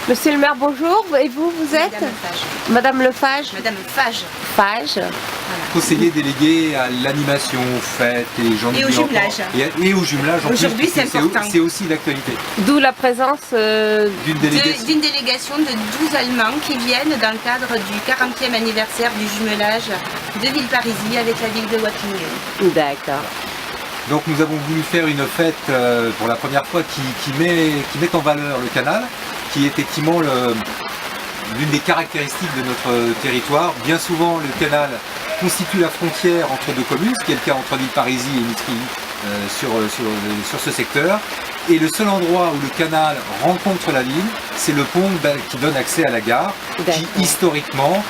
Monsieur le maire, bonjour. Et vous, vous êtes Madame Lefage. Madame Fage. Fage. Voilà. Conseiller délégué à l'animation, fête et j'en Et au jumelage. Et au jumelage. Aujourd'hui, c'est important. C'est aussi d'actualité. D'où la présence d'une délégation de 12 Allemands qui viennent dans le cadre du 40e anniversaire du jumelage de Villeparisis avec la ville de Wappingen. D'accord. Donc nous avons voulu faire une fête pour la première fois qui met en valeur le canal, qui est effectivement l'une des caractéristiques de notre territoire. Bien souvent, le canal constitue la frontière entre deux communes, ce qui est le cas entre Villeparisis et Mitry sur ce secteur. Et le seul endroit où le canal rencontre la ligne, c'est le pont qui donne accès à la gare, qui historiquement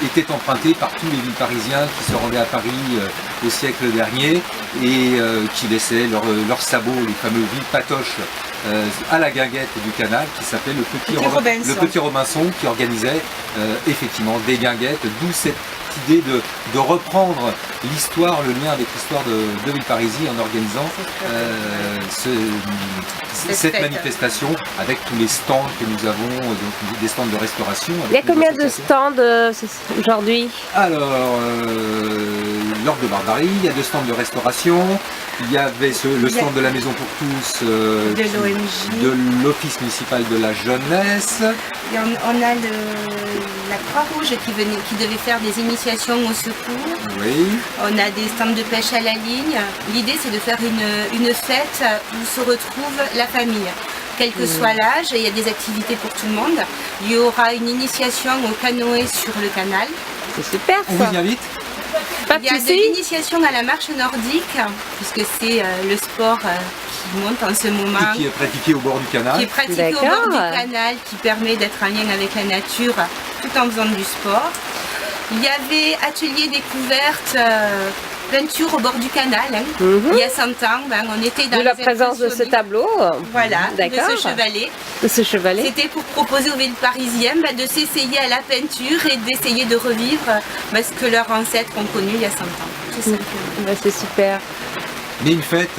était emprunté par tous les Villeparisiens qui se rendaient à Paris au siècle dernier et qui laissaient leurs sabots, les fameux villepatoches, à la guinguette du canal qui s'appelait le Petit Robinson, qui organisait effectivement des guinguettes, d'où cette idée de reprendre l'histoire, le lien avec l'histoire de Villeparisis en organisant cette manifestation avec tous les stands que nous avons, donc des stands de restauration. Il y a combien de stands aujourd'hui? Alors, l'Orgue de Barbarie, il y a 2 stands de restauration, il y avait le stand de la Maison pour tous, de l'OMJ, de l'Office municipal de la jeunesse. Et on a la Croix-Rouge qui devait faire des initiations au secours. Oui. On a des stands de pêche à la ligne. L'idée, c'est de faire une fête où se retrouve la famille. Quel que soit l'âge, il y a des activités pour tout le monde. Il y aura une initiation au canoë sur le canal. C'est super ça. On vous y invite. Il y a de l'initiation à la marche nordique, puisque c'est le sport qui monte en ce moment. Et qui est pratiqué au bord du canal. Qui est pratiqué au bord du canal, qui permet d'être en lien avec la nature tout en faisant du sport. Il y avait atelier découverte, peinture au bord du canal. Il y a 100 ans, on était dans la présence de ce tableau. Voilà, de ce chevalet. De ce chevalet. C'était pour proposer aux Villeparissiens de s'essayer à la peinture et d'essayer de revivre ce que leurs ancêtres ont connu il y a 100 ans. Tout simplement. C'est super. Mais une fête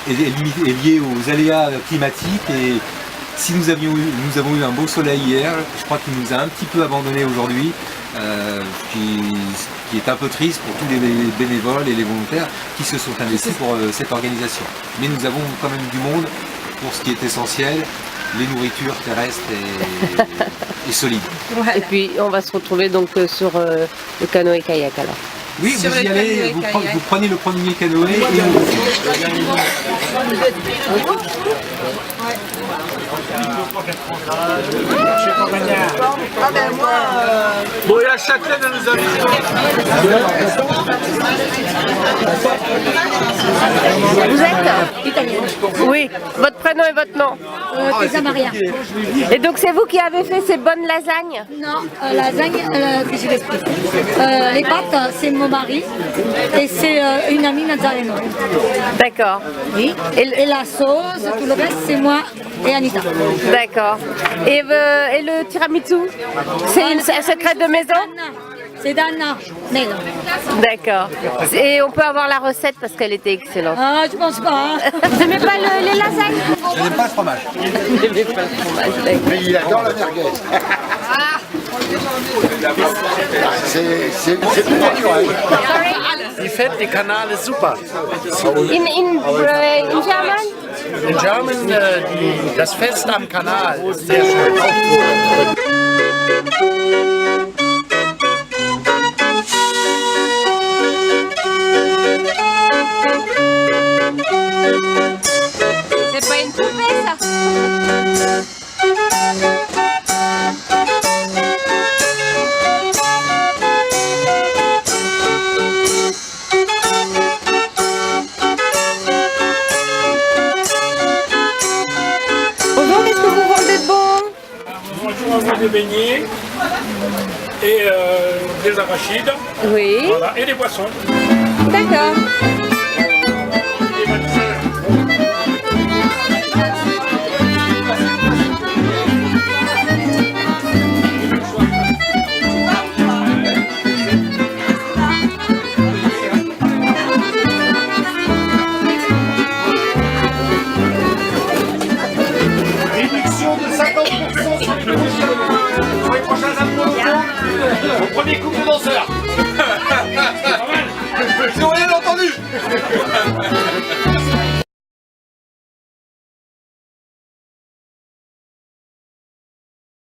est liée aux aléas climatiques et si nous avons eu un beau soleil hier, je crois qu'il nous a un petit peu abandonnés aujourd'hui, qui est un peu triste pour tous les bénévoles et les volontaires qui se sont investis pour cette organisation. Mais nous avons quand même du monde pour ce qui est essentiel, les nourritures terrestres et solides. Voilà. Et puis on va se retrouver donc sur le canoë-kayak alors. Oui, vous y allez, vous prenez le premier canoë et on vous Bon, il y a chacun de nos amis. Vous êtes italienne? Oui. Votre prénom et votre nom? Teresa Maria. Et donc c'est vous qui avez fait ces bonnes lasagnes? Non, lasagne, que je l'explique. Les pâtes, c'est mon mari et c'est une amie nazareno. D'accord. Oui. Et la sauce, tout le reste, c'est moi et Anita. D'accord. Et le tiramisu? C'est un secret de maison? C'est Dana. D'accord. Et on peut avoir la recette parce qu'elle était excellente. Ah, je pense pas. Vous n'aimez pas les lasagnes? Je n'aime pas le fromage. Vous n'aimez pas le fromage, d'accord. Mais il adore la merguez. C'est plus naturel. Die Fête des Kanal ist super. In German? In German, das Fest am Kanal ist sehr schön. C'est pas une poupée ça? Bonjour, qu'est-ce que vous vendez de bon? On vend des beignets et des arachides. Oui. Voilà, et des poissons. D'accord. Réduction de premier couple de danseurs. Ils ont rien entendu.